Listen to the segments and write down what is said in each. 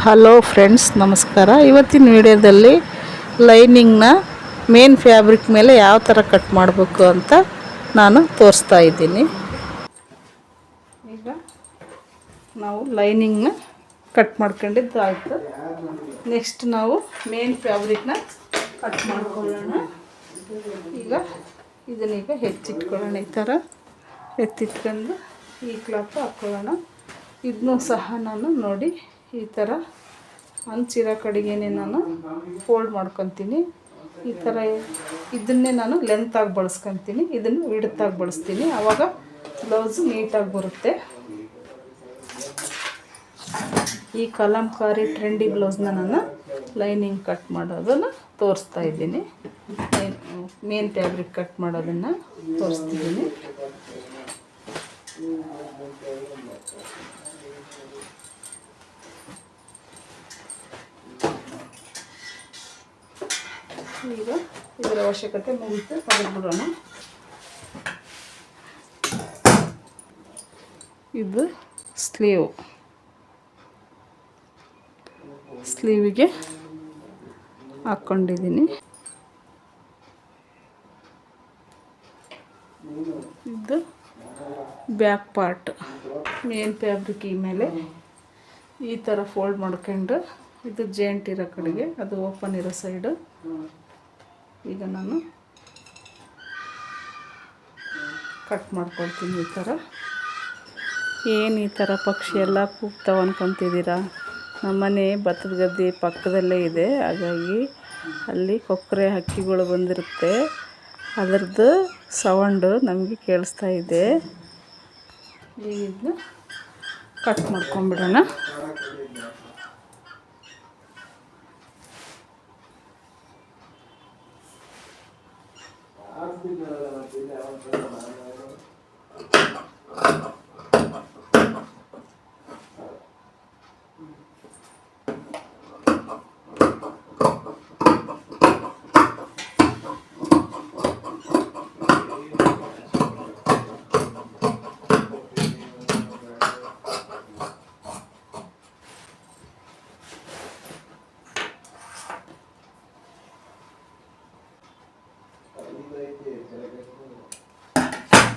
Hello friends, ನಮಸ್ಕಾರ. ಇವತ್ತಿನ ವಿಡಿಯೋದಲ್ಲಿ ಲೈನಿಂಗ್ನ ಮೇನ್ ಫ್ಯಾಬ್ರಿಕ್ ಮೇಲೆ ಯಾವ ಥರ ಕಟ್ ಮಾಡಬೇಕು ಅಂತ ನಾನು ತೋರಿಸ್ತಾ ಇದ್ದೀನಿ. ಈಗ ನಾವು ಲೈನಿಂಗ್ನ ಕಟ್ ಮಾಡ್ಕೊಂಡಿದ್ದು ಆಯಿತು. ನೆಕ್ಸ್ಟ್ ನಾವು ಮೇನ್ ಫ್ಯಾಬ್ರಿಕ್ನ ಕಟ್ ಮಾಡ್ಕೊಳ್ಳೋಣ. ಈಗ ಇದನ್ನೀಗ ಹೆಚ್ಚಿಟ್ಕೊಳ್ಳೋಣ. ಈ ಥರ ಎತ್ತಿಟ್ಕೊಂಡು ಈ ಕ್ಲಾತ್ ಹಾಕ್ಕೊಳ್ಳೋಣ. ಇದನ್ನೂ ಸಹ ನಾನು ನೋಡಿ ಈ ಥರ ಹಂಚಿರೋ ಕಡೆಗೇನೆ ನಾನು ಫೋಲ್ಡ್ ಮಾಡ್ಕೊತೀನಿ. ಈ ಥರ ಇದನ್ನೇ ನಾನು ಲೆಂತಾಗಿ ಬಳಸ್ಕೊತೀನಿ, ಇದನ್ನು ವಿಡ್ತಾಗಿ ಬಳಸ್ತೀನಿ. ಆವಾಗ ಬ್ಲೌಸು ನೀಟಾಗಿ ಬರುತ್ತೆ. ಈ ಕಲಂಕಾರಿ ಟ್ರೆಂಡಿ ಬ್ಲೌಸ್ನ ನಾನು ಲೈನಿಂಗ್ ಕಟ್ ಮಾಡೋದನ್ನು ತೋರಿಸ್ತಾ ಇದ್ದೀನಿ. ಮೇನ್ ಫ್ಯಾಬ್ರಿಕ್ ಕಟ್ ಮಾಡೋದನ್ನು ತೋರಿಸ್ತಿದ್ದೀನಿ. ಈಗ ಇದರ ಅವಶ್ಯಕತೆ ಮುಗಿತು, ತೆಗೆದುಬಿಡೋಣ. ಇದು ಸ್ಲೀವಿಗೆ ಹಾಕ್ಕೊಂಡಿದ್ದೀನಿ. ಇದು ಬ್ಯಾಕ್ ಪಾರ್ಟ್. ಮೇನ್ ಫ್ಯಾಬ್ರಿಕ್ ಈ ಮೇಲೆ ಈ ಥರ ಫೋಲ್ಡ್ ಮಾಡ್ಕೊಂಡು, ಇದು ಜಾಯಿಂಟ್ ಇರೋ ಕಡೆಗೆ, ಅದು ಓಪನ್ ಇರೋ ಸೈಡು. ಈಗ ನಾನು ಕಟ್ ಮಾಡ್ಕೊಳ್ತೀನಿ. ಈ ಥರ ಏನು ಈ ಥರ ಪಕ್ಷಿ ಎಲ್ಲ ಕೂಗ್ತಾವೆ ಅಂದ್ಕೊತಿದ್ದೀರಾ? ನಮ್ಮನೆ ಭತ್ತದ ಗದ್ದೆ ಪಕ್ಕದಲ್ಲೇ ಇದೆ. ಹಾಗಾಗಿ ಅಲ್ಲಿ ಕೊಕ್ಕರೆ ಹಕ್ಕಿಗಳು ಬಂದಿರುತ್ತೆ, ಅದರದ್ದು ಸೌಂಡು ನಮಗೆ ಕೇಳಿಸ್ತಾ ಇದೆ. ಈಗ ಇದನ್ನ ಕಟ್ ಮಾಡ್ಕೊಂಬಿಡೋಣ.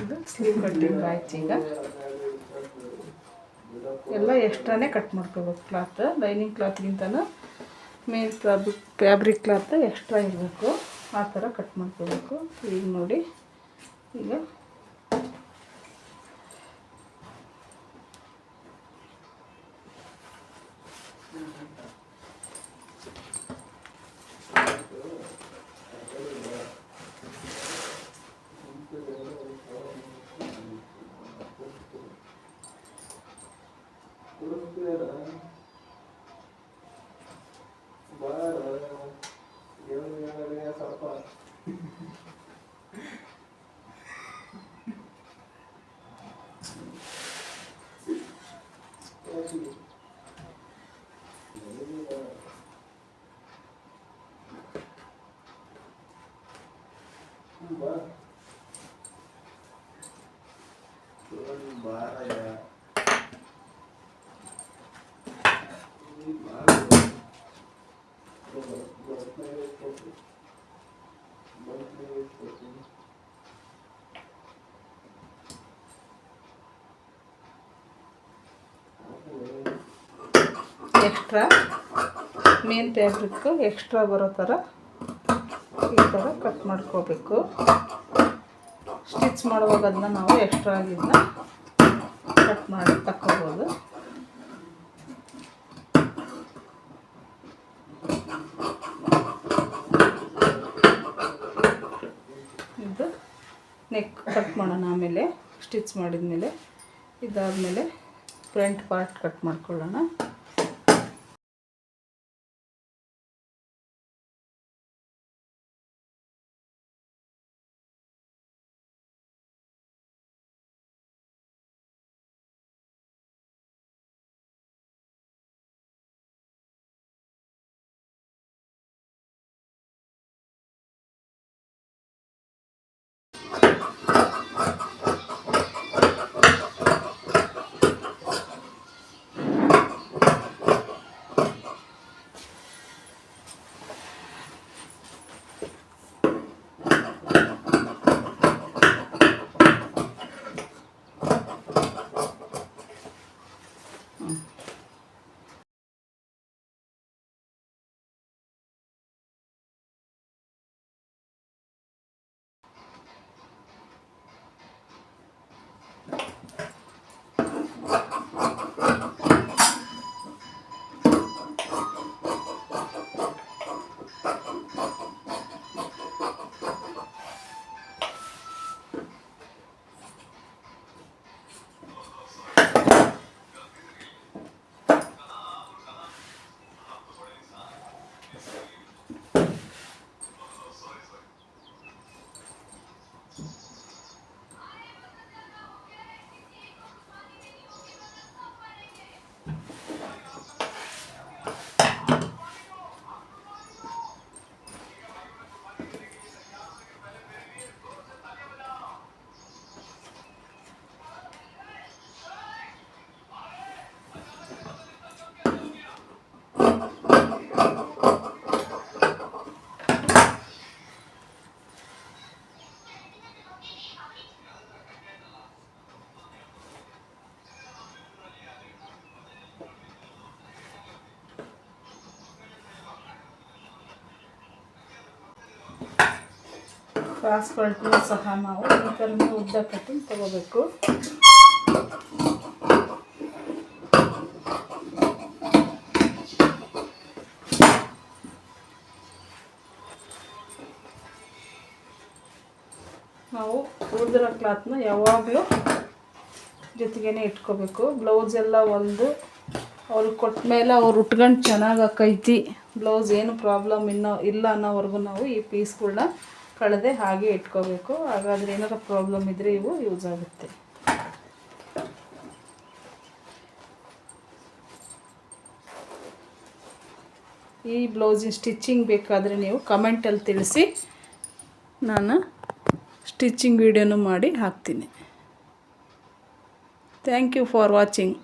ಇದು ಸ್ಲೀವ್ ಕಟ್ಟಿಂಗ್ ಆಯ್ತು. ಈಗ ಎಲ್ಲ ಎಕ್ಸ್ಟ್ರಾನೇ ಕಟ್ ಮಾಡ್ಕೋಬೇಕು. ಕ್ಲಾತ್ ಲೈನಿಂಗ್ ಕ್ಲಾತ್ಗಿಂತನೂ ಮೇನ್ ಫ್ಯಾಬ್ರಿಕ್ ಕ್ಲಾತ್ ಎಕ್ಸ್ಟ್ರಾ ಇರಬೇಕು. ಆ ಥರ ಕಟ್ ಮಾಡ್ಕೋಬೇಕು. ಈಗ ನೋಡಿ, ಈಗ ಎಕ್ಸ್ಟ್ರಾ ಮೇನ್ ಫ್ಯಾಬ್ರಿಕ್ ಎಕ್ಸ್ಟ್ರಾ ಬರೋ ಥರ ಈ ಥರ ಕಟ್ ಮಾಡ್ಕೋಬೇಕು. ಸ್ಟಿಚ್ ಮಾಡುವಾಗ ಅದನ್ನ ನಾವು ಎಕ್ಸ್ಟ್ರಾ ಆಗಿದ್ದನ್ನ ಕಟ್ ಮಾಡಿ ತಕ್ಕೋಬೋದು. ಇದು ನೆಕ್ ಕಟ್ ಮಾಡೋಣ. ಆಮೇಲೆ ಸ್ಟಿಚ್ ಮಾಡಿದ ಮೇಲೆ, ಇದಾದಮೇಲೆ ಫ್ರಂಟ್ ಪಾರ್ಟ್ ಕಟ್ ಮಾಡ್ಕೊಳ್ಳೋಣ. ಕ್ರಾಸ್ ಕಟ್ಗೂ ಸಹ ನಾವು ಈ ಥರನೇ ಉದ್ದ ಕಟ್ಟಿಂಗ್ ತಗೋಬೇಕು. ನಾವು ಉಳಿದಿರೋ ಕ್ಲಾತ್ನ ಯಾವಾಗಲೂ ಜೊತೆಗೇ ಇಟ್ಕೋಬೇಕು. ಬ್ಲೌಸ್ ಎಲ್ಲ ಹೊಲ್ದು ಅವ್ರಿಗೆ ಕೊಟ್ಟ ಮೇಲೆ ಅವ್ರು ಉಟ್ಕೊಂಡು ಚೆನ್ನಾಗಿ ಹಾಕೈತಿ, ಬ್ಲೌಸ್ ಏನು ಪ್ರಾಬ್ಲಮ್ ಇಲ್ಲ ಅನ್ನೋವರೆಗೂ ನಾವು ಈ ಪೀಸ್ಗಳನ್ನ ಕಳೆದೆ ಹಾಗೆ ಇಟ್ಕೋಬೇಕು. ಹಾಗಾದರೆ ಏನಾರ ಪ್ರಾಬ್ಲಮ್ ಇದ್ದರೆ ಇವು ಯೂಸ್ ಆಗುತ್ತೆ. ಈ ಬ್ಲೌಸಿನ ಸ್ಟಿಚ್ಚಿಂಗ್ ಬೇಕಾದರೆ ನೀವು ಕಮೆಂಟಲ್ಲಿ ತಿಳಿಸಿ, ನಾನು ಸ್ಟಿಚ್ಚಿಂಗ್ ವಿಡಿಯೋನು ಮಾಡಿ ಹಾಕ್ತೀನಿ. Thank you for watching.